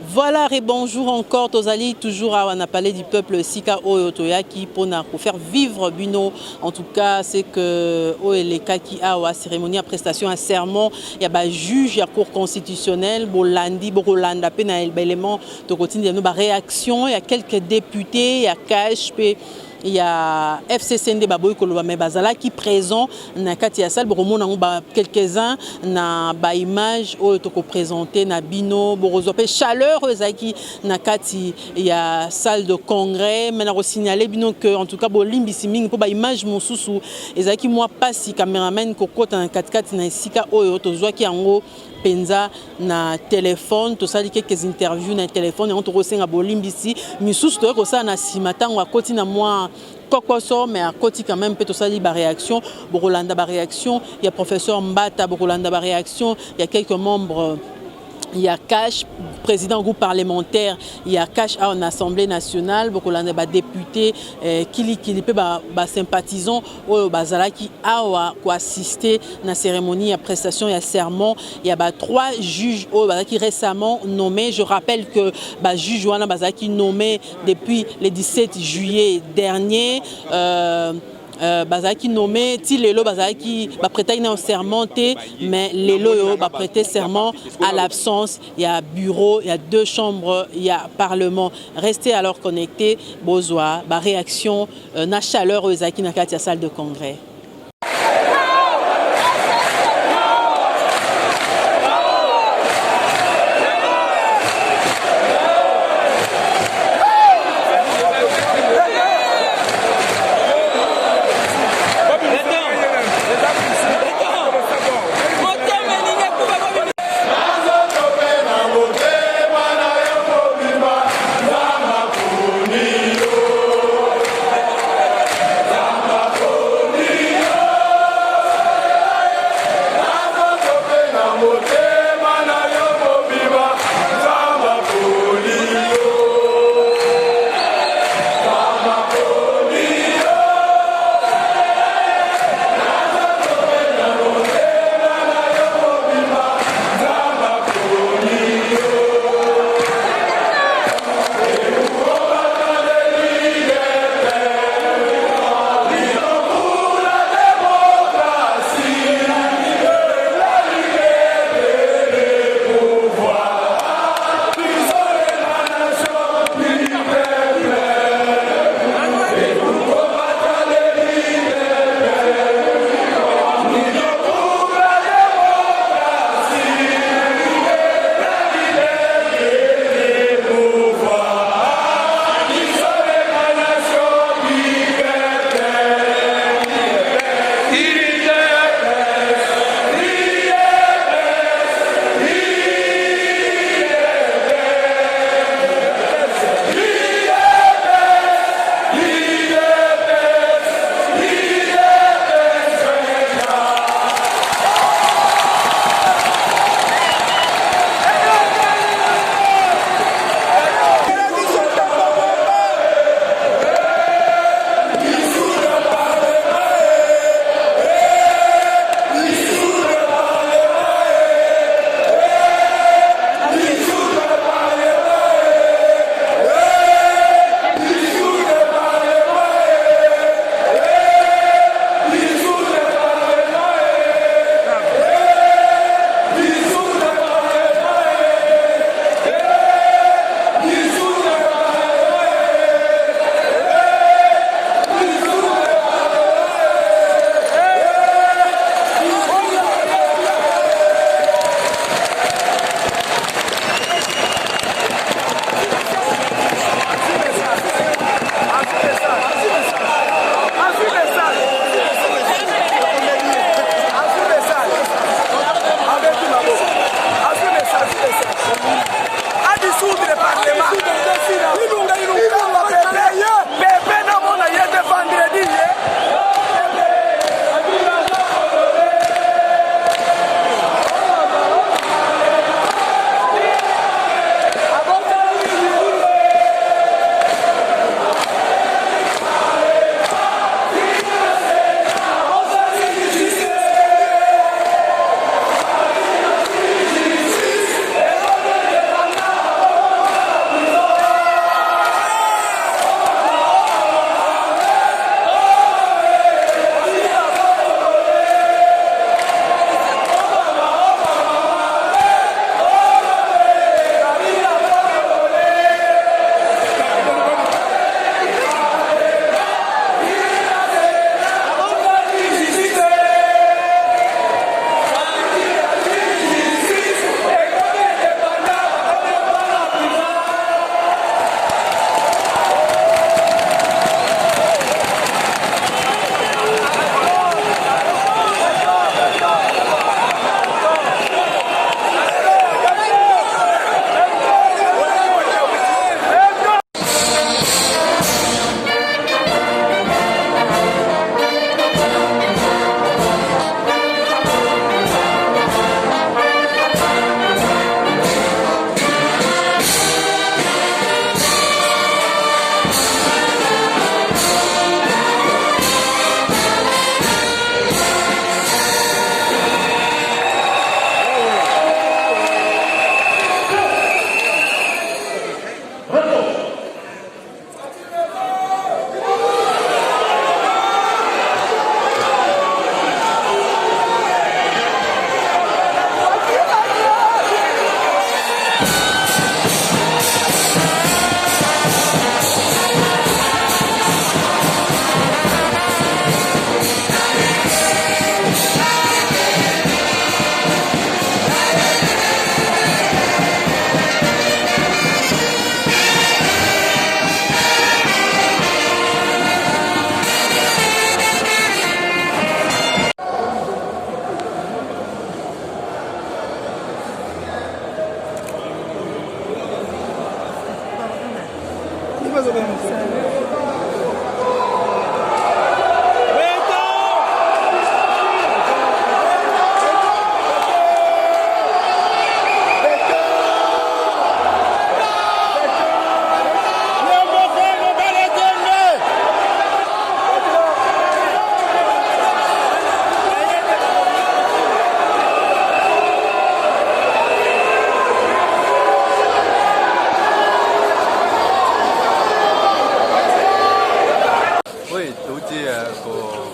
Voilà, et bonjour encore, Tozali, toujours à on a parlé du peuple Sika Oyotoya qui pour faire vivre Bino. En tout cas, c'est que Oeleka qui a la cérémonie à prestation à serment, il y a un juge, il y a cour constitutionnelle, Bolandi, Borolanda, Pena élément de routine, il y a une réaction, il y a quelques députés, il y a KHP. Il y a FCCND Baboy Kolobame Bazala qui présent na kati ya salle boromona quelques-uns na ba image o toko présenter na bino borozope chaleur ezaki na kati ya salle de congrès mais na signaler bino que en tout cas bolimbi siming pour ba image mosusu ezaki moi pasi cameraman kokota na kati na sika oyo tozwaki yango penza na téléphone to sali quelques interviews na téléphone on to kosenga bolimbisi misusu to ko sa na simatango akoti na moi Kokoso, mais à côté quand même, peut-être aussi la réaction, Borolanda ba réaction, il y a professeur Mbata, Borolanda ba réaction, il y a quelques membres, il y a Cash, président du groupe parlementaire, il y a Cash en Assemblée nationale, Borolanda ba député, qui peut ba sympathisant, ou bazala qui a assisté à la cérémonie, à prestation et à serment, il y a 3 juges qui récemment nommés. Je rappelle que juge Wana Bazaki nommé depuis le 17 juillet dernier. Bazaki nommé ti lelo bazaki ba prêter un serment mais lelo yo ba prêter serment à l'absence. Il y a bureau, il y a 2 chambres, il y a parlement. Restez alors connectés. Bozwa ba réaction na chaleur aux zaki na kati ya salle de congrès.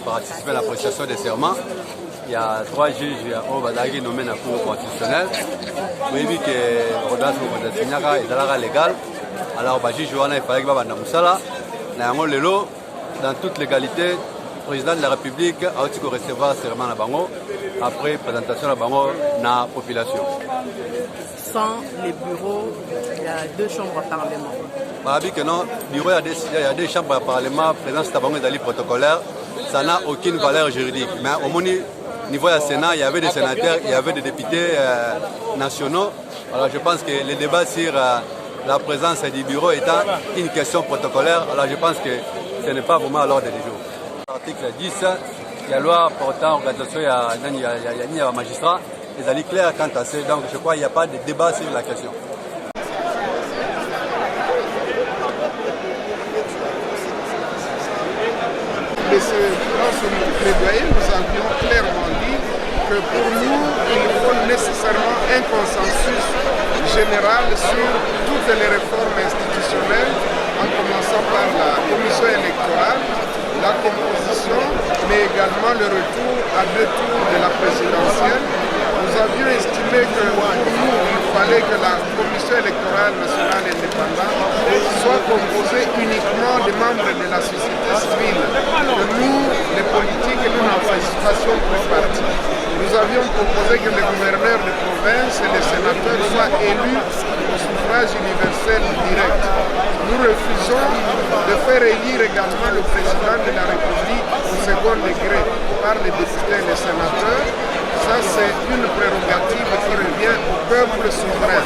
Participer à la prestation des serments. Il y a 3 juges qui sont nommés dans la Cour constitutionnelle. Vous avez vu que l'ordonnance est légale. Alors, les juges, il fallait que dans toute légalité, le président de la République a recevoir le serment à Bango après présentation à Bango dans la population. Sans les bureaux, il y a 2 chambres à Parlement. Il y a 2 chambres à Parlement, présence de Bango et protocolaire. Ça n'a aucune valeur juridique. Mais au niveau du Sénat, il y avait des sénateurs, il y avait des députés nationaux. Alors je pense que le débat sur la présence du bureau étant une question protocolaire, alors je pense que ce n'est pas vraiment à l'ordre du jour. L'article 10, il y a la loi portant organisation, il y a un magistrat, les alliés clairs quant à ça. Donc je crois qu'il n'y a pas de débat sur la question. Dans ce plaidoyer, nous avions clairement dit que pour nous, il faut nécessairement un consensus général sur toutes les réformes institutionnelles, en commençant par la commission électorale, la composition, mais également le retour à 2 tours de la présidentielle. Nous avions estimé que pour nous, il fallait que la commission électorale nationale indépendante soit composée uniquement de membres de la société civile. Que nous, les politiques, nous n'en fassions plus partie. Nous avions proposé que les gouverneurs de province et les sénateurs soient élus au suffrage universel direct. Nous refusons de faire élire également le président de la République au second degré par les députés et les sénateurs. Ça, c'est une prérogative qui revient au peuple souverain.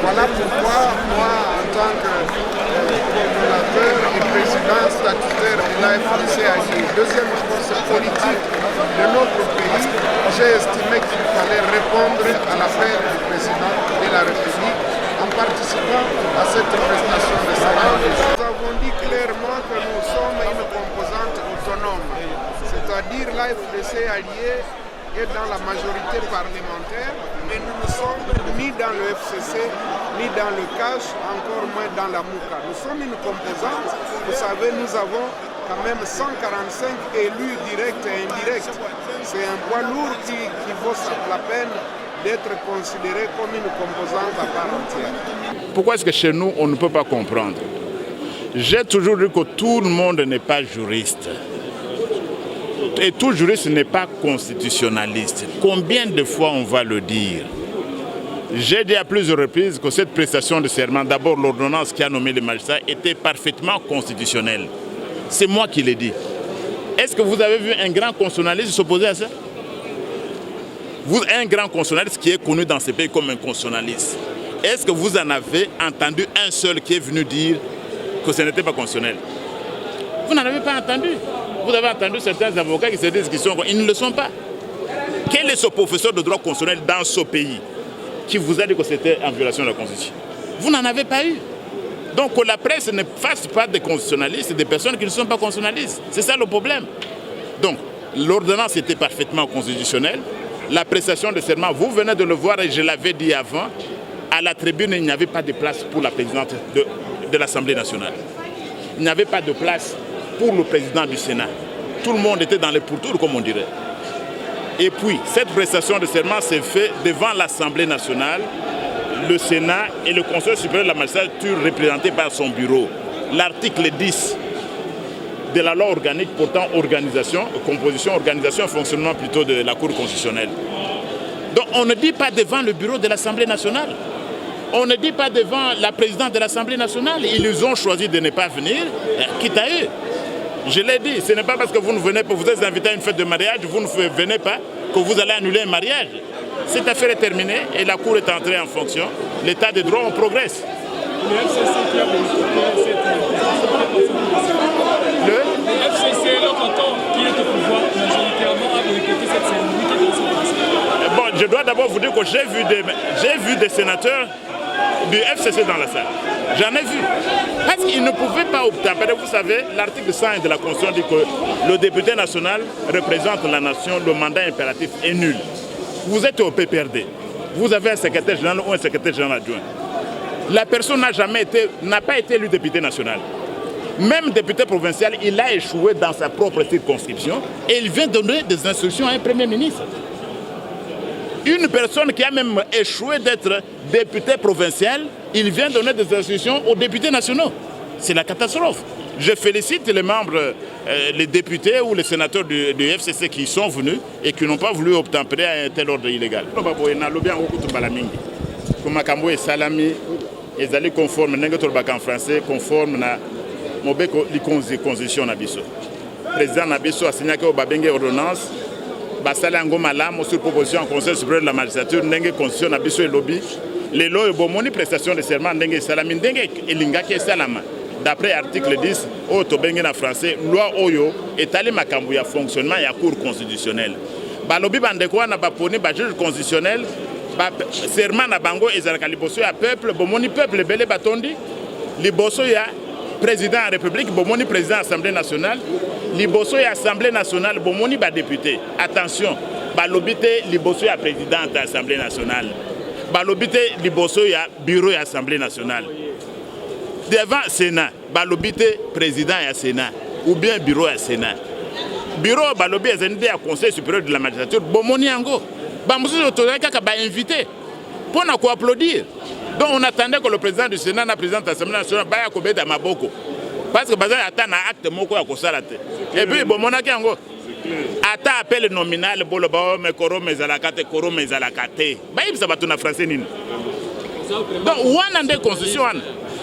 Voilà pourquoi moi, en tant que coordonnateur et président statutaire de l'AFDCAJ, deuxième force politique de notre pays, j'ai estimé qu'il fallait répondre à l'appel du président de la République en participant à cette prestation de serment. Nous avons dit clairement que nous sommes une composante autonome, c'est-à-dire l'AFDC alliée est dans la majorité parlementaire, mais nous ne sommes ni dans le FCC, ni dans le CACH, encore moins dans la MOUCA. Nous sommes une composante, vous savez, nous avons quand même 145 élus directs et indirects. C'est un poids lourd qui vaut la peine d'être considéré comme une composante à part entière. Pourquoi est-ce que chez nous, on ne peut pas comprendre? J'ai toujours dit que tout le monde n'est pas juriste. Et tout juriste n'est pas constitutionnaliste. Combien de fois on va le dire? J'ai dit à plusieurs reprises que cette prestation de serment, d'abord l'ordonnance qui a nommé les magistrats, était parfaitement constitutionnelle. C'est moi qui l'ai dit. Est-ce que vous avez vu un grand constitutionnaliste s'opposer à ça? Un grand constitutionnaliste qui est connu dans ce pays comme un constitutionnaliste. Est-ce que vous en avez entendu un seul qui est venu dire que ce n'était pas constitutionnel? Vous n'en avez pas entendu. Vous avez entendu certains avocats qui se disent qu'ils ne le sont pas. Quel est ce professeur de droit constitutionnel dans ce pays qui vous a dit que c'était en violation de la Constitution? Vous n'en avez pas eu. Donc que la presse ne fasse pas des constitutionnalistes, des personnes qui ne sont pas constitutionnalistes. C'est ça le problème. Donc l'ordonnance était parfaitement constitutionnelle. La prestation de serment, vous venez de le voir et je l'avais dit avant, à la tribune, il n'y avait pas de place pour la présidente de l'Assemblée nationale. Il n'y avait pas de place pour le président du Sénat. Tout le monde était dans les pourtours, comme on dirait. Et puis, cette prestation de serment s'est faite devant l'Assemblée nationale, le Sénat et le Conseil supérieur de la magistrature représenté par son bureau. L'article 10 de la loi organique portant composition, organisation et fonctionnement plutôt de la Cour constitutionnelle. Donc on ne dit pas devant le bureau de l'Assemblée nationale, on ne dit pas devant la présidente de l'Assemblée nationale. Ils ont choisi de ne pas venir, quitte à eux. Je l'ai dit, ce n'est pas parce que vous ne venez pas, vous êtes invité à une fête de mariage, vous ne venez pas, que vous allez annuler un mariage. Cette affaire est terminée et la Cour est entrée en fonction. L'état de droit, on progresse. le FCC qui a boycotté cette le FCC, le canton qui est au pouvoir, majoritairement a boycotté cette cérémonie qui est dans ce passé. Bon, je dois d'abord vous dire que j'ai vu des sénateurs du FCC dans la salle. J'en ai vu. Parce qu'ils ne pouvaient pas obtempérer. Vous savez, l'article 101 de la Constitution dit que le député national représente la nation, le mandat impératif est nul. Vous êtes au PPRD. Vous avez un secrétaire général ou un secrétaire général adjoint. La personne n'a pas été élu député national. Même député provincial, il a échoué dans sa propre circonscription et il vient donner des instructions à un premier ministre. Une personne qui a même échoué d'être député provincial, il vient donner des instructions aux députés nationaux. C'est la catastrophe. Je félicite les membres, les députés ou les sénateurs du FCC qui sont venus et qui n'ont pas voulu obtempérer à un tel ordre illégal. Comme Makambo et Salami, ils allaient conforme, en français, conforme à la constitution. Le président Nabiso a signé que ordonnance. Basala ngo malamu sur proposition en conseil supérieur de la magistrature ndenge constitution na biso elobi lelo ebomoni prestation de serment ndenge salami ndenge elingaki salama d'après article 10 au tobenge na français loi oyo etali makambo ya fonctionnement ya cour constitutionnelle balobi bandeko wana baponi ba juge constitutionnel ba serment na bango ezalaka liboso ya peuple bomoni peuple belé batondi liboso ya président de la République, bomoni président de l'Assemblée nationale, liboso ya Assemblée nationale, bomoni ba député. Attention, balobité liboso ya président de l'Assemblée nationale, balobité liboso ya bureau ya Assemblée nationale. Devant Sénat, balobité président ya Sénat ou bien bureau ya Sénat. Bureau balobi ezende ya conseil supérieur de la magistrature, bomoni yango. Bamousi autorisé kaka ba invité pour na ko applaudir. Donc on attendait que le président du Sénat, le président de l'Assemblée nationale, baya kobeta maboko. Parce que bazali ata na acte moko ya kosala te. Et puis bon monaki yango. Ata appel nominal bolo ba me koro mezalakate koro mezalakate. Ba yebisa bato na français nini. Donc wana nde constitution wana.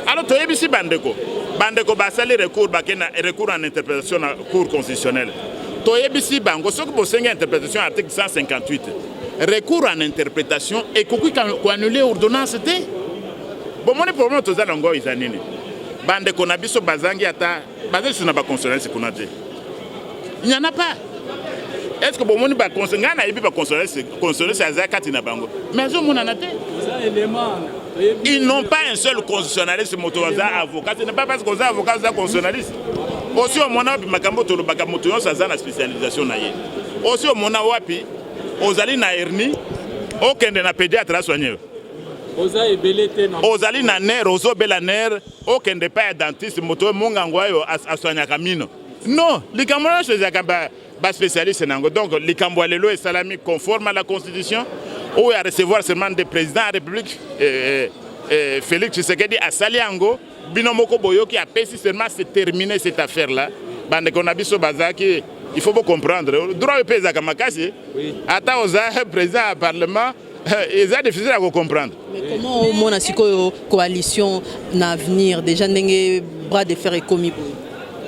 Alors to yebisi bandeko. Bandeko basali recours en interprétation na cour constitutionnelle. To yebisi bango soki bosenga interprétation article 158. Recours en interprétation et qu'on annule l'ordonnance. Bon, mon problème est que les années. Bande qu'on a biso bazangi ata bazé sur na ba consonance qu'on a dit. Il n'y en a pas. Est-ce que bon mon ba consonance na yebi ba consonance azakati na bango. Mais zo mon anate. Ils n'ont pas un seul constitutionnaliste motoza avocat. Ce n'est pas parce qu'on a avocat za constitutionnaliste. Aussi au mona bi makambo to lobaka motoyo sa za na spécialisation na ye. Aussi au mona wapi ozali na hernie okende na pédiatre soigner. Ozali na nerf, ozobela nerf, okende pa ya dentiste moto mongango yo aswanya kamino. Non, likambo chez akaba ba spécialiste nango. Donc likambo lelo et salami conforme à la constitution ou à recevoir seulement des présidents de la République Félix Tshisekedi a sali yango binomoko boyoki a pesi seulement c'est terminé cette affaire là. Bande qu'on a biso bazaki il faut bien comprendre. Le droit de paix à Kamakasi, attends aux présidents du Parlement, ils ont difficile à comprendre. Mais comment on a une coalition d'avenir, déjà des bras de fer et commis?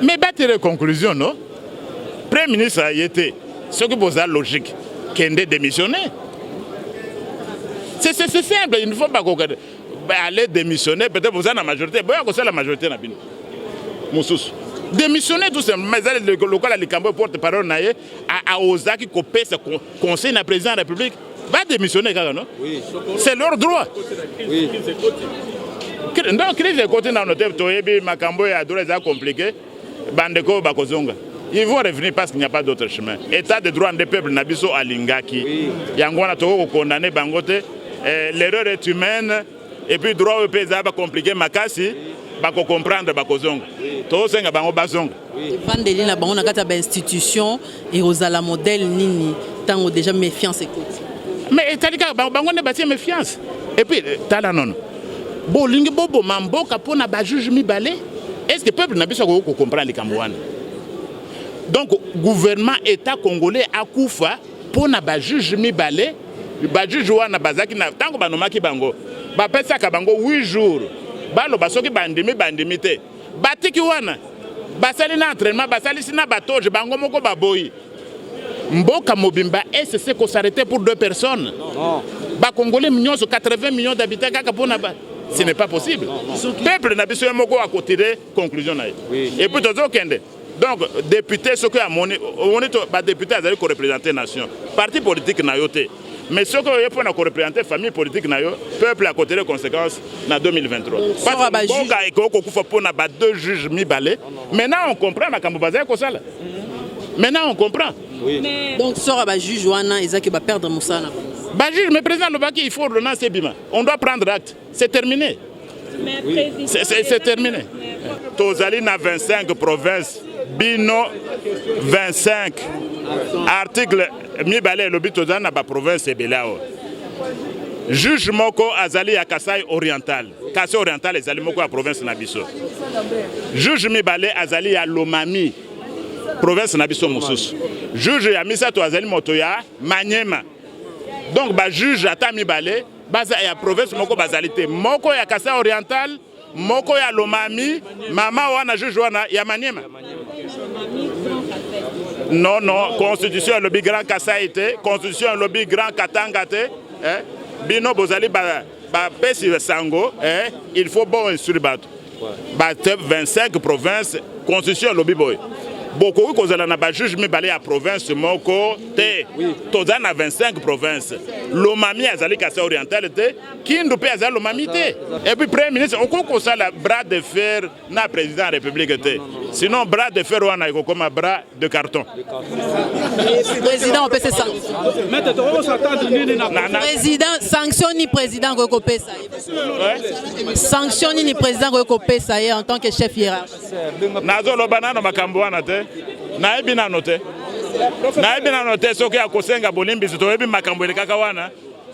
Mais battre les conclusions, non? Le Premier ministre a été, ce qui vous a logique, qu'il ait démissionné. C'est simple, il ne faut pas aller démissionner, peut-être vous avez la majorité. Vous avez la majorité. Moussous. Démissionner tout simplement, le local à l'Ikambo porte-parole à Ozaki Kopé, conseil de la présidence de la République, va démissionner, non? Oui. C'est leur droit. Oui. Donc, crise de côté dans notre pays, Makambo et Adoré, c'est compliqué. Bandeko, Bakozonga. Ils vont revenir parce qu'il n'y a pas d'autre chemin. État de droit des peuples, Nabiso Alingaki. Yangwana Toko condamné Bangote. L'erreur est humaine. Et puis, droit au pays, ça va compliquer Makasi. Bako comprendre bakozonga to senga bango bazonga vandeli na bango na kata ba institution et osala modèle nini tango déjà méfiance écoute mais talika bango ne bâtir méfiance et puis tala non bolingi bobo mamboka pona ba juge mibale est-ce que peuple na biso ko comprendre likamwana donc gouvernement état congolais akufa pona ba juge mibale ba juge wana bazaki na tango banomaki bango ba pesa ka bango 8 jours balo basoki bandimi te batiki wana basali na entraînement basali sina batoje bango moko baboyi mboka mobimba SC ko s'arrêter pour 2 personnes. Ba Congolais millions 80 millions d'habitants kaka pona ba Ce n'est pas possible. Le peuple n'a pas moko à côté de conclusion. Et puis, donc, député, ce que mon député a représenté la nation. Parti politique n'a pas. Mais ce que vous pouvez représenter la famille politique, le peuple a côté des conséquences en 2023. Parce que nous avons 2 juges mis balais. Maintenant, on comprend. Maintenant, on comprend. Oui. Donc, sera juge Wana, ils va perdre Moussana. Juge, mais président Lobaki, il faut ordonnancer Bima. On doit prendre acte. C'est terminé. C'est terminé. Tozali na 25 provinces. Bino 25. Article Mibale lobi Tozali na ba province Ebelao. Juge Moko Azali à Kassai Oriental. Kassai Oriental Azali Moko à province Nabiso. Juge Mibale Azali à Lomami. Province Nabiso Moussous. Juge Yamisa Azali Motoya Manyema. Donc, juge à Tamibale, il y a province Moko Bazalité. Moko ya Kassai Oriental, Moko ya Lomami, Mama Wana juge Wana ya Maniema. Non, non, constitution lobby grand Kassai été, constitution lobby grand Katanga té, Bino Bozali Pesi Sango, il faut bon instruire 25 provinces, constitution lobby boy. Beaucoup de choses na juge mi balé à province moko té toza na 25 provinces Lomami azali Kassai Oriental té Kindu pe azali Lomami té et puis premier ministre on ko ça la bras de fer na président de la République té sinon bras de fer wana iko comme bras de carton président on peut se président sanctionne ni président ko pesa sanctionne ni président ko pesa en tant que chef hiérarchique nazo lobana na makambo wana té na ebi na note soki akosenga bolimbisi toyebi makambo elekaka wana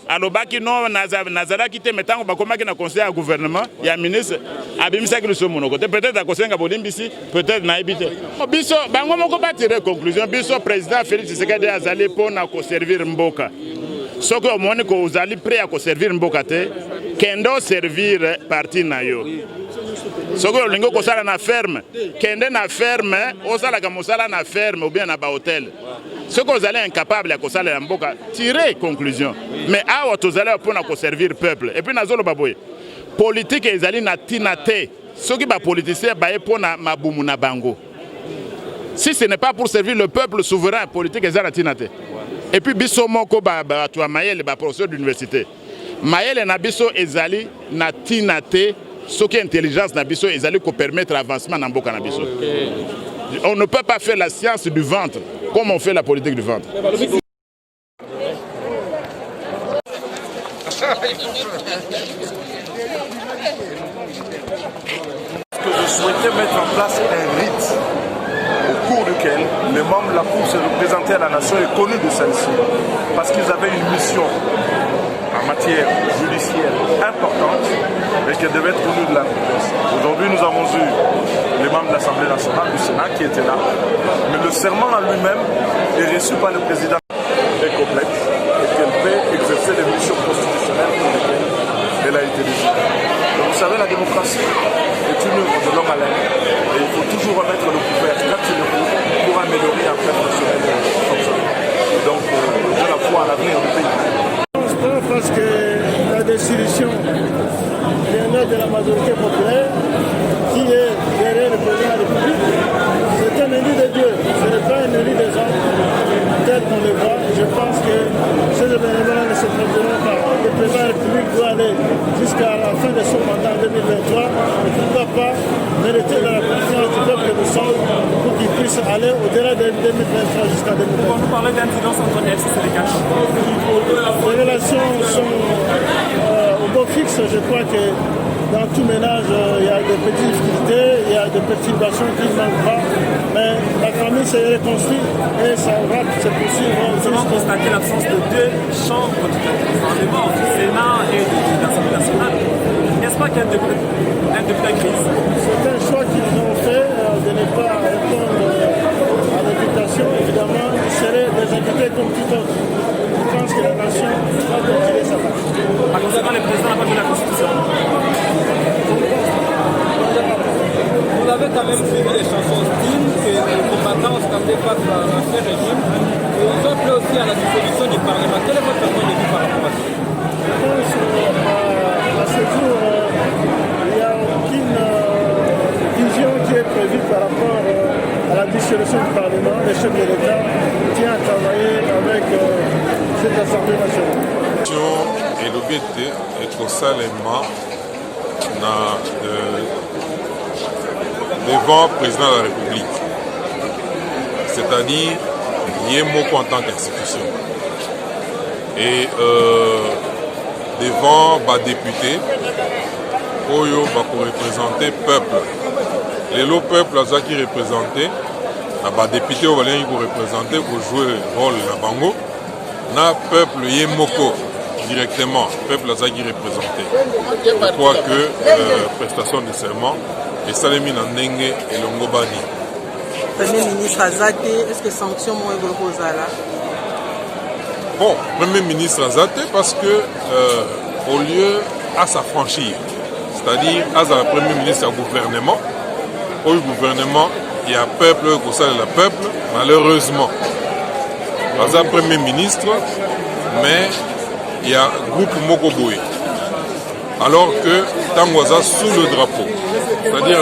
alobaki no nazalaki te metango bakomaki na conseil ya gouvernement ya ministre abimisaki liso monoko te peut-être akosenga bolimbisi peut-être na ebi te biso bango moko batire conclusion biso président Félix Tshisekedi azali mpona koservir mboka soki omoni ko ozali prêt à koservir mboka te kendo servir parti na yo soki olingi kosala na ferme kende na ferme osalaka mosala na ferme ou bien na ba hôtel soki ozali incapable ya kosalela mboka tire conclusion mais awa tozali mpona koservir peuple et puis nazoloba boye politique ezali na ntina te soki bapoliticien baye mpona mabumu na bango si ce n'est pas pour servir le peuple souverain politique ezali na ntina te et puis biso moko bato ya mayele baprofesseur d'université mayele na biso ezali na ntina te soki intelligence na biso ezali ko permettre avancement na mboka na biso. On ne peut pas faire la science du ventre comme on fait la politique du ventre. Je souhaitais mettre en place un rite au cours duquel les membres de la Cour se représentaient à la nation et connus de celle-ci parce qu'ils avaient une mission en matière judiciaire importante et qui devait être connue de la presse. Aujourd'hui, nous avons eu les membres de l'Assemblée nationale, du Sénat, qui étaient là. Mais le serment en lui-même est reçu par le président est complexe et qu'elle peut exercer les missions constitutionnelles pour lesquelles elle a été désignée. Donc, vous savez, la démocratie est une œuvre de l'homme à l'homme et il faut toujours remettre le couvercle quand il le faut pour améliorer un peuple national comme ça. Et donc, de la foi à l'avenir du pays. Parce que la dissolution viendrait de la majorité populaire qui est derrière le président de la République. C'est un élu de Dieu, ce n'est pas un élu des hommes tel qu'on le voit. Je pense que ces événements ne se produiront pas. Le président de la République doit aller jusqu'à la fin de son mandat en 2023 et qu'il ne doit pas mériter de la confiance du peuple de sang pour qu'il puisse aller au-delà de 2023 jusqu'à 2023. Quand vous parlez d'incidence entre elles, c'est les cas. Les relations sont au beau fixe. Je crois que dans tout ménage, il y a des petites difficultés, il y a des perturbations qui ne manquent pas. Mais la famille s'est reconstruite et ça va se poursuivre. Comment constater l'absence de 2 chambres du Parlement, du Sénat et de l'Assemblée nationale? N'est-ce pas qu'il y a un député à crise? C'est un choix qu'ils ont fait de ne pas répondre à l'invitation. Évidemment, ils seraient des invités comme tout autre. Je pense que la nation va continuer sa part. Par conséquent, le président n'a pas vu la Constitution. Vous avez quand même suivi les chansons hostiles que les combattants ont chanté face à l'ancien régime. Et ils ont appelé aussi à la dissolution du Parlement. Quel est votre point de vue par rapport à ça? Je pense à ce jour, nalobi ete ekosalema devant le président de la République, c'est-à-dire Yemoko en tant qu'institution, et devant les députés oyo représenter le peuple. Le peuple qui représenté, les députés qui représenter pour jouer le rôle de bango, na peuple Yemoko directement, peuple qui représenté. Je crois que prestation de serment et Salemi Nandenge et Longobani. Premier ministre Azate, est-ce que sanction moins gros là? Bon, Premier ministre Azate parce que au lieu à s'affranchir, c'est-à-dire à la Premier ministre du gouvernement, au gouvernement, il y a peuple, le peuple, malheureusement. Pas un Premier ministre, mais il y a un groupe Mokoboé. Alors que Tangoza sous le drapeau, c'est-à-dire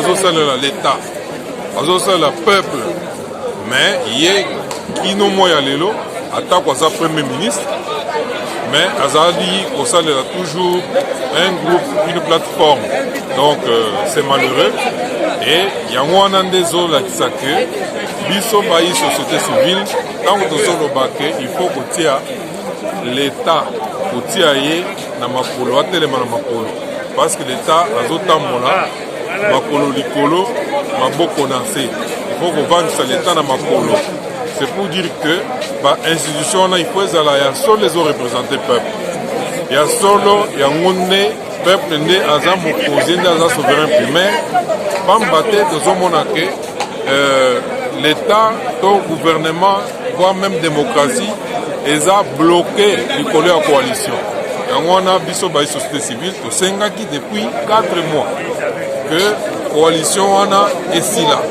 l'État, le peuple, mais il y a qui n'ont moyen l'élo, attaque au Premier ministre, mais Azali au sein de toujours un groupe, une plateforme. Donc c'est malheureux. Et il y a un des autres qui savent que Bisso Baï société civile, tant que il faut que l'État na makolo atelema na makolo parce que l'État azotambola makolo likolo maboko na se. Il faut que vendre l'État na makolo. C'est pour dire que l'institution, il faut que les autres représenter le peuple. Il y a solo, il y a un peuple né à un souverain primaire. L'État, le gouvernement, voire même démocratie, ils ont bloqué la coalition. Et on a vu la société civile, qui depuis 4 mois, que la coalition est ici là.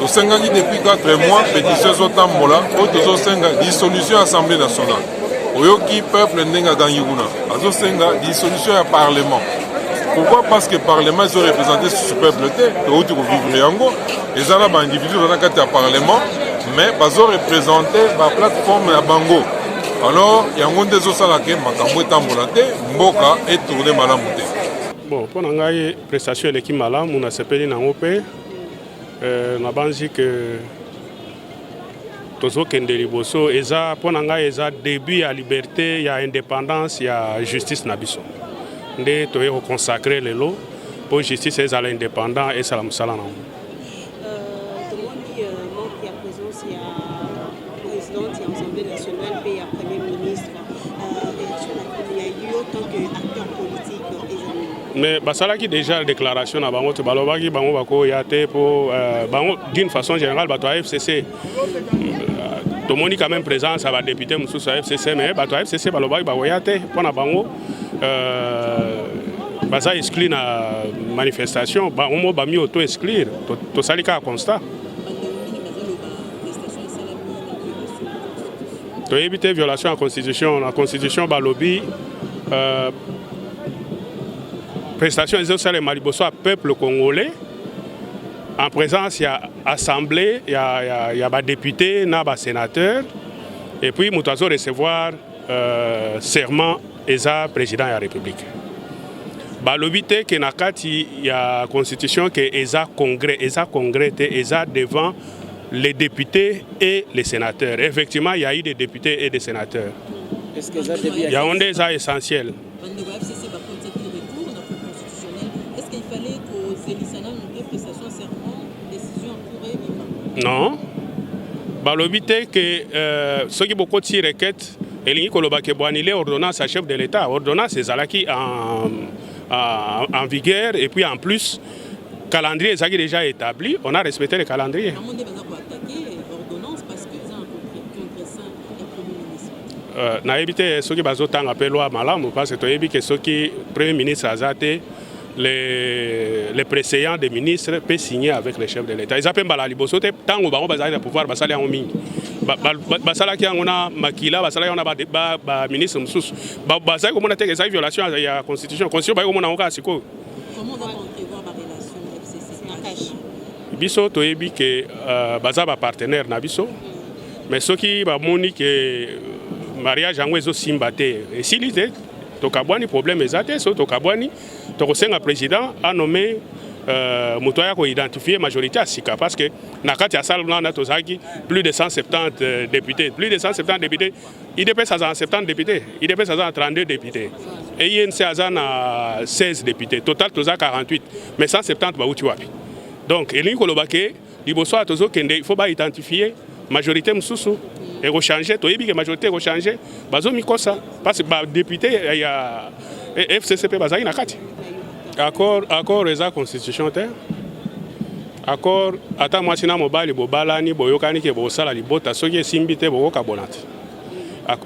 Tosengaki depuis 4 mois, pétition Zotambola, dissolution de l'Assemblée nationale. Oyoki peuple n'enga ganyuna. Azosenga dissolution du Parlement. Pourquoi? Parce que le Parlement est représenté sur ce peuple. Ils ont vivre yango. Les Arabes individus dans le Parlement, mais ils ont représenté la plateforme de Bango. Alors, il y a un des autres salariés qui ont été Mboka et tourné Malamouté. Bon, pour la prestation de l'équipe Malam, on a s'appelé dans l'OP. Na banzi que tozo kende liboso eza pona nga eza début ya liberté ya indépendance ya justice na biso nde toye consacrer lelo pour justice eza la indépendant et ça la musala na tomoni manque ya présence ya présidente ya Assemblée nationale pe ya premier ministre et ya eu autant que acteur politique. Mais basalaki déjà la déclaration na bango balobaki bango bako yate pour bango d'une façon générale bato FCC tomoni quand même présence à ba député mususu à FCC mais bato FCC balobaki bako yate pona bango basa exclu na manifestation bango ba mi auto exclure to salika constat to éviter violation la constitution balobi prestation des autres Maliboso à peuple congolais en présence il y a assemblée il y a députés il y a sénateurs et puis nous devons recevoir serment et président de la République. Balobité que nakati il y a constitution que ESA congrès devant les députés et les sénateurs. Effectivement il y a eu des députés et des sénateurs. Il y a un des essentiels. Non. Balobité que ceux qui beaucoup de requêtes et les kolobake boanile ordonnance à chef de l'État, ordonnance c'est zalaki en vigueur et puis en plus calendrier est déjà établi, on a respecté le calendrier. Na évité ceux qui bazotang appel loi malamu parce que toyebi que ceux qui premier ministre Azate les précédents des ministres peuvent signer avec les chefs de l'État. Ils appellent la liboso tant au baron bazali pouvoir basali en mingi. Basala qui on a makila basala on a ministre mususu. Basali comme on a été violation de la constitution. Constitution ba comme on a encore siko. Comment on va prévoir la relation FCC en cash? Biso toyebi que baza ba partenaire na biso. Mais ceux qui ba moni que mariage en wezo simbate et si l'idée Tokabwani problème exact, so Tokabwani, Tokosenga président a nommé Moutoya ko identifier majorité à Sika parce que nakati ya salle na tozaki plus de 170 députés, plus de 170 députés, IDP ça a 70 députés, IDP ça a 32 députés. Et INC a 16 députés, total toza 48, mais 170 ba uti wapi. Donc elingi kolobake liboso atozo kende il faut ba identifier majorité msusu et rechanger to yebi que majorité rechanger bazo mikosa parce que ba député ya FCCP bazaki nakati. Accord eza constitution te. Accord ata mwasi na mobali bobalani boyokani ke bosala libota soki esimbi te bokoka bonati.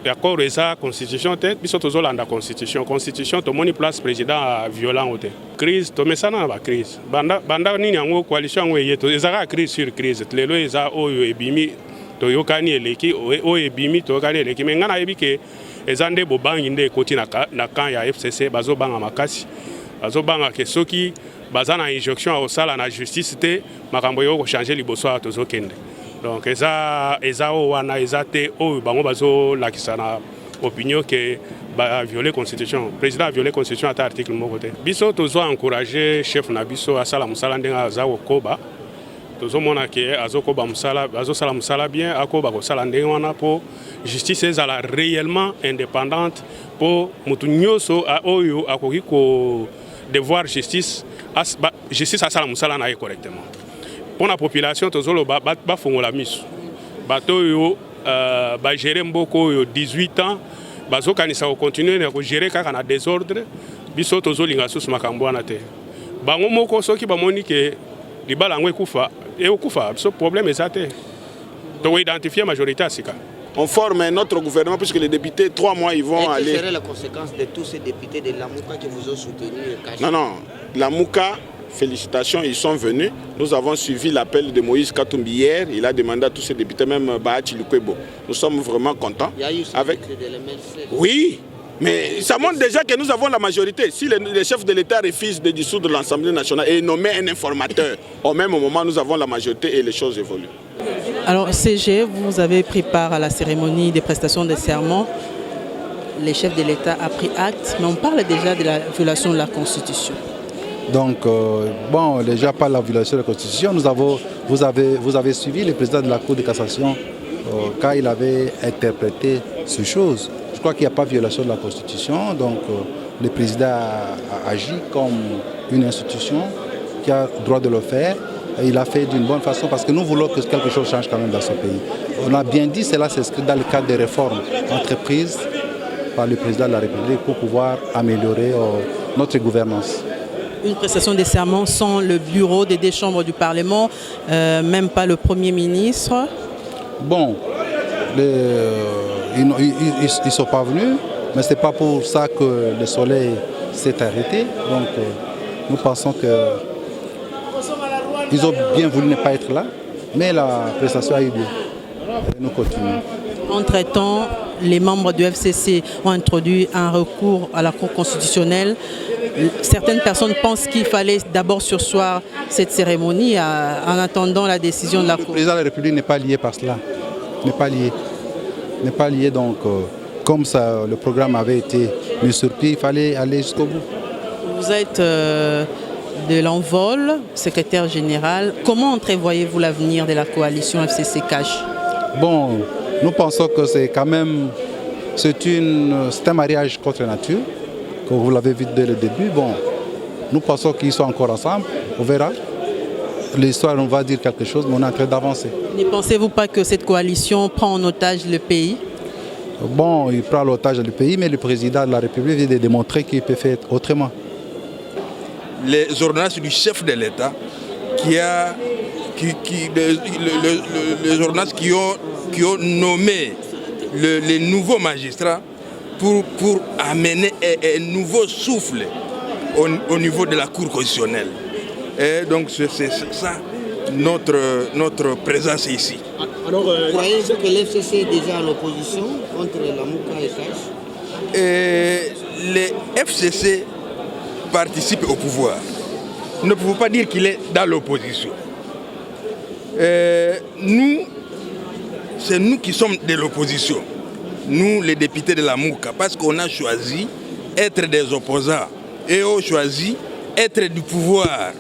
Accord eza constitution te biso tozolanda constitution to moni place président violent ote. Crise to mesana ba crise. Banda nini yango coalition yango yeto ezaka crise sur crise. Lelo eza oyo ebimi toyokani eleki oyo ebimi toyokani eleki mais ngana yebi ke ezande bobangi nde ekoti na kan ya FCC bazobanga makasi. Bazobanga ke soki bazana injonction au sala na justice te makambo yo ko changer liboso a tozokende. Donc eza o wana eza te o bango bazo lakisa na opinion que ba violer constitution. Président a violé constitution à article moko te. Biso tozo encourager chef na biso asala musala ndenga za koba. Tozo mona ke azokoba musala azosala musala bien akoba ko sala ndenga wana po justice ezala réellement indépendante po mutu nyoso a oyo akoki ko devoir justice justice à Salam na correctement. Pour la population, tozolo ba fongola misu. Bato yo ba gérer mboko yo 18 ans, bazo kanisa ko continuer na ko gérer kaka na désordre, biso tozolinga susu makambo wana te. Bango moko soki ba moni ke libala ngwe kufa, e okufa, so problème ezate. To identifier majorité à Sika. On forme notre gouvernement puisque les députés, 3 mois, ils vont aller... Quelle serait la conséquence de tous ces députés de Lamouka qui vous ont soutenu? Non, Lamouka, félicitations, ils sont venus. Nous avons suivi l'appel de Moïse Katumbi hier. Il a demandé à tous ces députés, même Bahachi Lukwebo. Nous sommes vraiment contents. Il y a eu avec... de l'MLC. Oui, mais ça montre déjà que nous avons la majorité. Si le chef de l'État refuse de dissoudre l'Assemblée nationale et nommer un informateur, au même moment, nous avons la majorité et les choses évoluent. Alors, CG, vous avez pris part à la cérémonie des prestations de serment. Le chef de l'État a pris acte, mais on parle déjà de la violation de la Constitution. Donc, bon, déjà pas la violation de la Constitution. Vous avez suivi le président de la Cour de cassation quand il avait interprété ces choses. Je crois qu'il n'y a pas de violation de la Constitution. Donc, le président a agi comme une institution qui a le droit de le faire. Et il a fait d'une bonne façon parce que nous voulons que quelque chose change quand même dans ce pays. On a bien dit, cela s'inscrit dans le cadre des réformes entreprises par le président de la République pour pouvoir améliorer notre gouvernance. Une prestation de serment sans le bureau des deux chambres du Parlement, même pas le Premier ministre. Bon, ils ne sont pas venus, mais ce n'est pas pour ça que le soleil s'est arrêté. Donc nous pensons que ils ont bien voulu ne pas être là, mais la prestation a eu lieu. Nous continuons. Entre-temps, les membres du FCC ont introduit un recours à la Cour constitutionnelle. Certaines personnes pensent qu'il fallait d'abord surseoir cette cérémonie en attendant la décision de la Cour. Le président de la République n'est pas lié par cela. N'est pas lié. N'est pas lié, donc, comme ça, le programme avait été mis sur pied, il fallait aller jusqu'au bout. Vous êtes de l'envol, secrétaire général. Comment entrevoyez-vous l'avenir de la coalition FCC-CACH? Bon, nous pensons que c'est quand même un mariage contre nature, comme vous l'avez vu dès le début. Bon, nous pensons qu'ils sont encore ensemble, on verra. L'histoire, on va dire quelque chose, mais on est en train d'avancer. Ne pensez-vous pas que cette coalition prend en otage le pays? Bon, il prend l'otage du pays, mais le président de la République vient de démontrer qu'il peut faire autrement. Les ordonnances du chef de l'État les ordonnances qui ont nommé les nouveaux magistrats pour amener un nouveau souffle au niveau de la Cour constitutionnelle. Et donc c'est ça notre présence ici. Alors, croyez-vous que l'FCC est déjà à l'opposition contre Lamouka et CACH? Les FCC participe au pouvoir. Nous ne pouvons pas dire qu'il est dans l'opposition. C'est nous qui sommes de l'opposition. Nous, les députés de la Mouka, parce qu'on a choisi être des opposants et ont choisi être du pouvoir.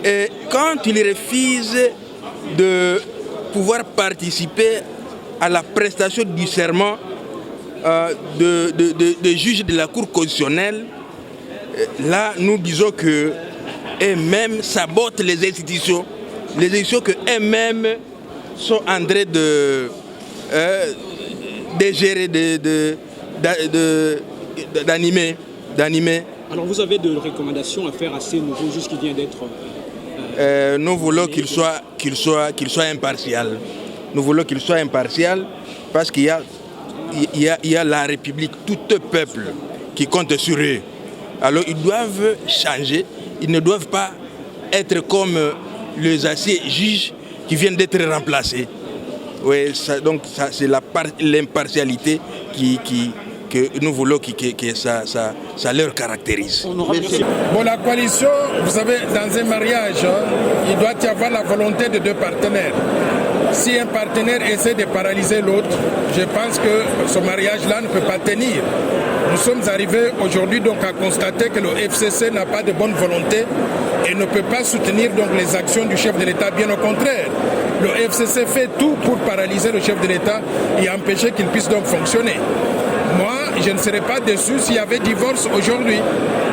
Et quand ils refusent de pouvoir participer à la prestation du serment de juges de la Cour constitutionnelle, là nous disons que eux-mêmes sabotent les institutions que eux-mêmes sont en train de gérer, d'animer. Alors vous avez des recommandations à faire à ces nouveaux juges qui viennent d'être... nous voulons qu'il soit impartial. Nous voulons qu'il soit impartial parce qu'il y a la République, tout peuple qui compte sur eux. Alors ils doivent changer, ils ne doivent pas être comme les anciens juges qui viennent d'être remplacés. Oui, donc c'est l'impartialité que nous voulons que ça leur caractérise. Bon, la coalition, vous savez, dans un mariage, il doit y avoir la volonté de deux partenaires. Si un partenaire essaie de paralyser l'autre, je pense que ce mariage-là ne peut pas tenir. Nous sommes arrivés aujourd'hui donc à constater que le FCC n'a pas de bonne volonté et ne peut pas soutenir donc les actions du chef de l'État, bien au contraire. Le FCC fait tout pour paralyser le chef de l'État et empêcher qu'il puisse donc fonctionner. Moi, je ne serais pas déçu s'il y avait divorce aujourd'hui.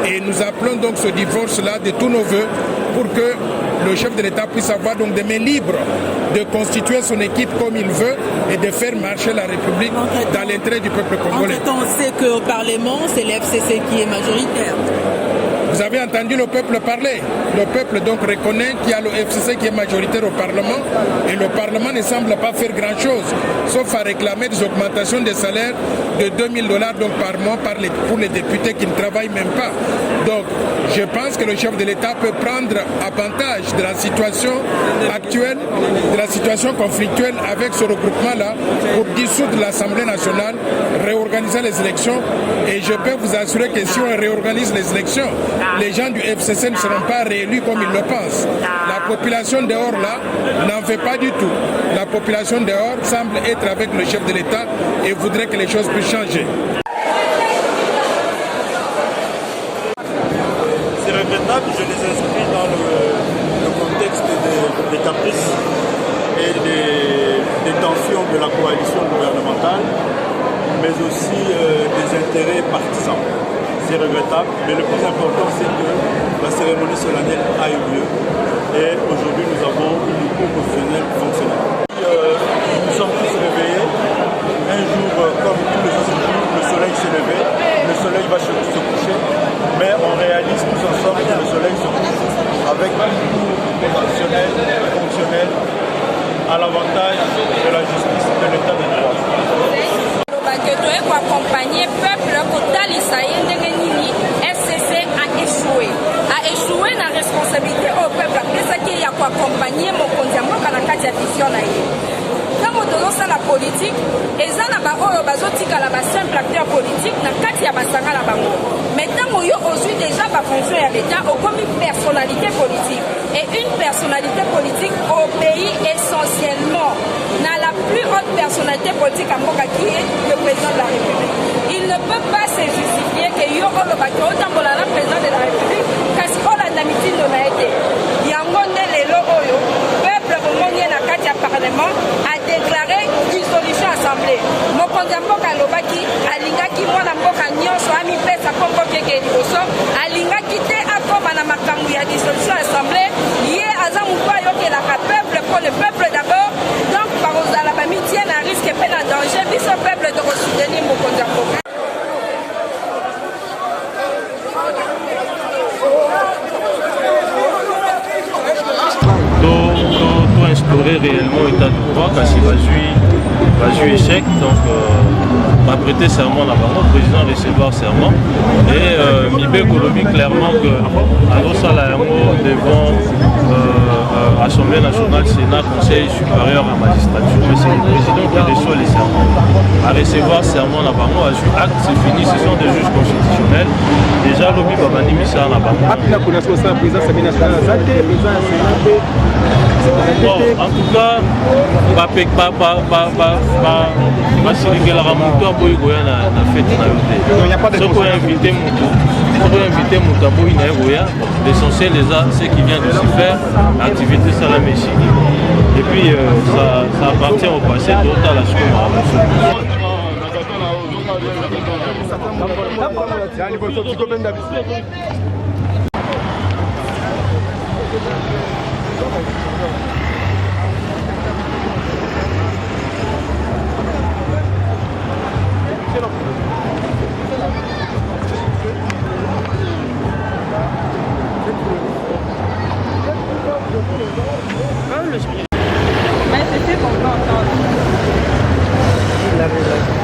Et nous appelons donc ce divorce-là de tous nos voeux pour que le chef de l'État puisse avoir donc des mains libres de constituer son équipe comme il veut et de faire marcher la République dans l'intérêt du peuple congolais. Entre-temps, on sait qu'au Parlement, c'est le FCC qui est majoritaire. Vous avez entendu le peuple parler. Le peuple donc reconnaît qu'il y a le FCC qui est majoritaire au Parlement et le Parlement ne semble pas faire grand-chose, sauf à réclamer des augmentations de salaires de $2000 donc par mois pour les députés qui ne travaillent même pas. Donc je pense que le chef de l'État peut prendre avantage de la situation actuelle, de la situation conflictuelle avec ce regroupement-là pour dissoudre l'Assemblée nationale, réorganiser les élections et je peux vous assurer que si on réorganise les élections, les gens du FCC ne seront pas réélus comme ils le pensent. La population dehors là n'en fait pas du tout. La population dehors semble être avec le chef de l'État et voudrait que les choses puissent changer. C'est regrettable, je les inscris dans le contexte des caprices et des tensions de la coalition gouvernementale, mais aussi des intérêts partisans. C'est regrettable, mais le plus important c'est que la cérémonie solennelle a eu lieu et aujourd'hui nous avons une cour constitutionnelle fonctionnelle. Nous sommes tous réveillés, un jour comme tous les autres jours, le soleil s'est levé, le soleil va se coucher, mais on réalise tous ensemble que le soleil se couche avec une cour constitutionnelle fonctionnelle à l'avantage de la justice et de l'état de droit. Accompagner le peuple FCC a échoué. A échoué dans la responsabilité au peuple. Après qu'il y a accompagner mon condiamment dans la vision. Quand on donne ça la politique, et ça n'a pas un simple acteur politique, dans la mais tant qu'on a aujourd'hui déjà ma fonction à l'État, comme une personnalité politique. Et une personnalité politique obéit essentiellement dans la plus haute personnalité politique à Moka qui est le président de la République. Il ne peut pas se justifier que yo le président de la République parce qu'on a d'amitié de été. Yangonde lelo oyo peuple monien na kati ya parlement a déclaré dissolution assemblée. Mokonzi mboka lobaki alingaki mwana mboka nyonso ami pesa kombo keke liboso alingaki te akoma na makambo ya dissolution assemblée ye aza mutu ayokelaka peuple pour le peuple d'abord donc bakozala bamitie na risque pe na danger biso peuple de soutenir mokonzi mboka. Instaurer réellement l'état de droit car il va jouer échec donc va prêter serment là-bas, le président recevoir serment et Mibé Kolobi clairement que devant Assemblée nationale, Sénat, Conseil supérieur à la magistrature, mais c'est le président qui reçoit les serments. À recevoir serment là-bas, à jouer acte, c'est fini, ce sont des juges constitutionnels. Déjà déjà lobby babandi misala na bango. Bon, en tout cas, basilingelaka moto aboyi koya na fete na yo te. Soki oinvite moto aboyi na ye koya, l'essentiel eza ce qui vient de se faire, l'activité salama esili. Et puis ça appartient au passé, total à ce que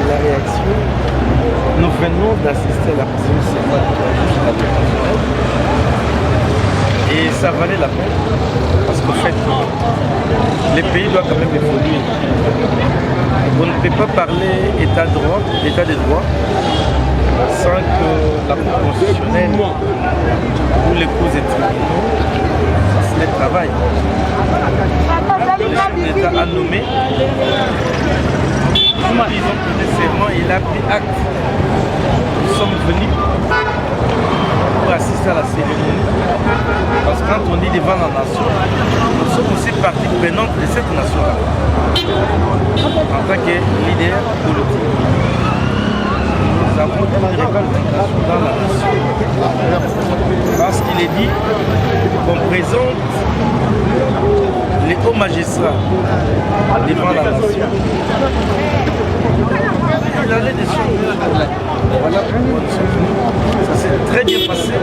la réaction, nous venons d'assister à la présidence et ça valait la peine parce qu'en fait les pays doivent quand même évoluer. On ne peut pas parler état de droit sans que la Cour constitutionnelle ou les causes et tribunaux fassent le travail. Le chef d'État a nommé. Ils ont prêté serment, il a pris acte. Nous sommes venus pour assister à la cérémonie. Parce que quand on dit devant la nation, nous sommes aussi partie prenante de cette nation-là. En tant que leader politique, nous avons une revendication dans la nation. Parce qu'il est dit qu'on présente les hauts magistrats devant la nation. Il allait des choses. Voilà pourquoi nous sommes venus. Ça s'est très bien passé.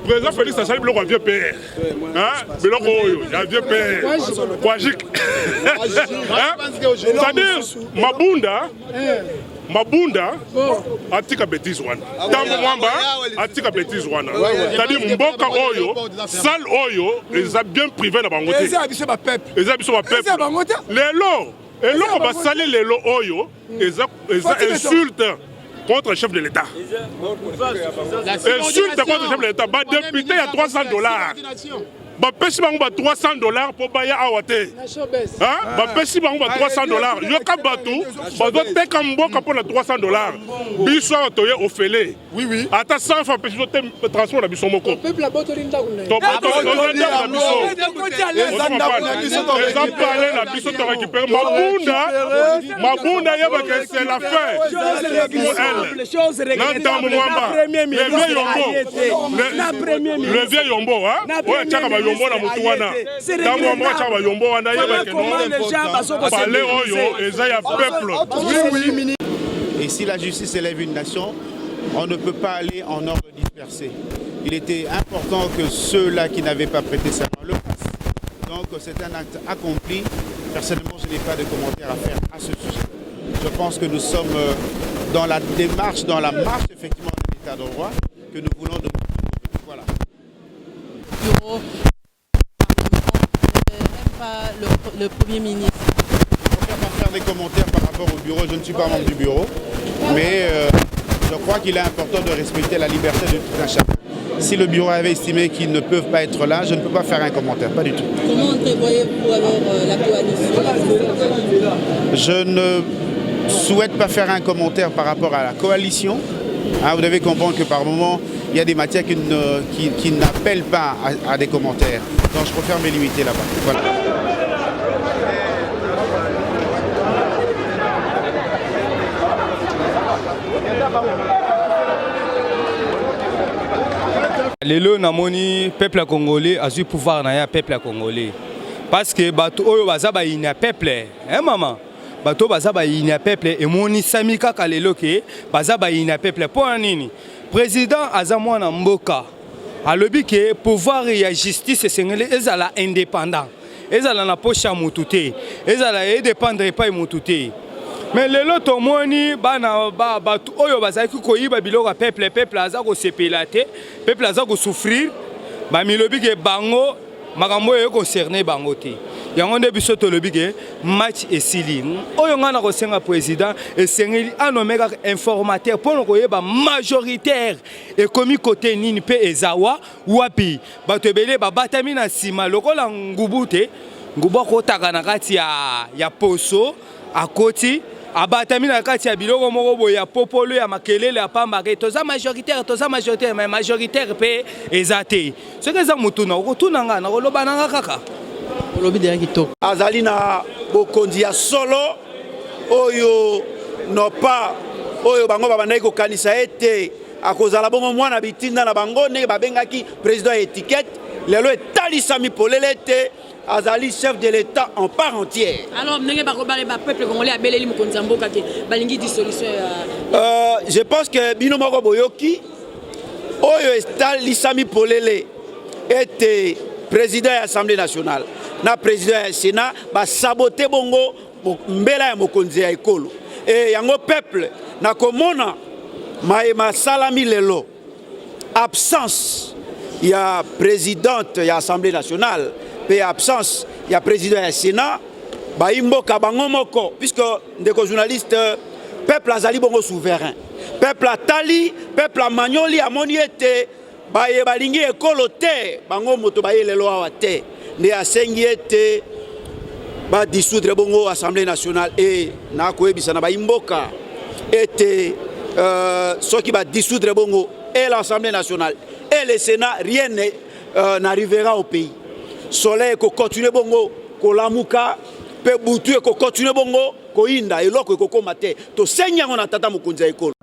Président Félix Assali biloko ya vieux père. Biloko oyo ya vieux père. Kwajik. C'est-à-dire Mabunda atika bêtise wana. Tambo mwamba atika bêtise wana. C'est-à-dire mboka oyo, salle oyo, eza bien privé na bango te. Eza biso ba peuple. Lelo, eloko basali lelo oyo, eza insulte contre le chef de l'État. Insulte contre le chef de l'État. Député, il y a $300. Bapesi bango ba $300 pour baya awate. Bapesi bango ba $300. Yoka batu, bazo teka mboka pour na $300. Biso toye ofele. Oui oui. Ata 100 fois pesi te transport na biso moko. Peuple la botolinda kunai. To botolinda na biso. Exemple parler na biso to récupérer Mabunda yeba que c'est la fin. Les choses réglées. Le vieil Yombo, hein? Ouais, tchaka Yombo na mutu wana. Tango mwa tchaka Yombo wana yeba que non. Parler oyo eza ya peuple. Oui. Et si la justice élève une nation, on ne peut pas aller en ordre dispersé. Il était important que ceux-là qui n'avaient pas prêté serment le fassent. Donc c'est un acte accompli. Personnellement, je n'ai pas de commentaires à faire à ce sujet. Je pense que nous sommes dans la démarche, dans la marche effectivement de l'état de droit que nous voulons de voilà. Même pas le Premier ministre. Je ne peux pas faire des commentaires par rapport au bureau, je ne suis pas membre du bureau, mais je crois qu'il est important de respecter la liberté de tout un chacun. Si le bureau avait estimé qu'ils ne peuvent pas être là, je ne peux pas faire un commentaire, pas du tout. Comment entrevoyez-vous alors la coalition? Je ne souhaite pas faire un commentaire par rapport à la coalition. Vous devez comprendre que par moment, il y a des matières qui n'appellent pas à des commentaires. Donc je préfère me limiter là-bas. Voilà. Lelo namoni peuple congolais a eu pouvoir na ya peuple congolais parce que bato oyo baza ba ina peuple maman bato baza ba ina peuple et moni samika ka lelo ke baza ba ina peuple pour nini président aza mwana mboka alobi ke pouvoir ya justice sengele ezala indépendant ezala na poche mutu te ezala dépendre pas mutu te. Mais lelo tomoni bana batu oyo bazaki koyiba biloko peuple aza ko sepela te peuple aza ko souffrir bamilobi ke bango makambo oyo concerne bango te yango nde biso tolobi ke match esili oyo nga na kosenga président esengeli anome kaka informateur mpo na koyeba majoritaire ekomi kote nini mpe ezawa wapi bato ebele babatami na nsima lokola ngubu te ngubu akotaka na kati ya poso akoti abatami na kati ya biloko moko boye ya popolo ya makelele ya pambake toza majoritaire mais majoritaire mpe eza te soki eza motuna okotuna nga nakoloba nanga kaka olobi deya kitoko azali na bokonzi ya solo oyo no pas oyo bango babandaki kokanisa ete akozala bongo mwana bitinda na bango ndenge babengaki président ya étiquette lelo etalisami polele ete azali chef de l'État en part entière. Alors, peuple congolais a beleli mokonzi mboka ke balingi dissolution. Je pense que bino moko boyoki oyo etalisami polele ete président de l'Assemblée nationale na président du Sénat ba saboter bongo mbela ya mokonzi ya ekolo et yango peuple na komona maema salami lelo absence ya présidente ya Assemblée nationale pe absence ya président ya Sénat ba imboka bango moko puisque ndeko journaliste peuple azali bongo souverain peuple atali peuple amanyoli amoni ete baye balingi ekolo te bango moto baye lelo awa te nde asengi ete ba dissoudre bongo Assemblée nationale et na koyebisa na baimboka ete soki ba dissoudre bongo et l'Assemblée nationale et le Sénat rien n'arrivera au pays soleil ko continuer bongo ko lamuka pe butu ko continuer bongo ko inda eloko ko komate to senya ngona tata mokonzi ekolo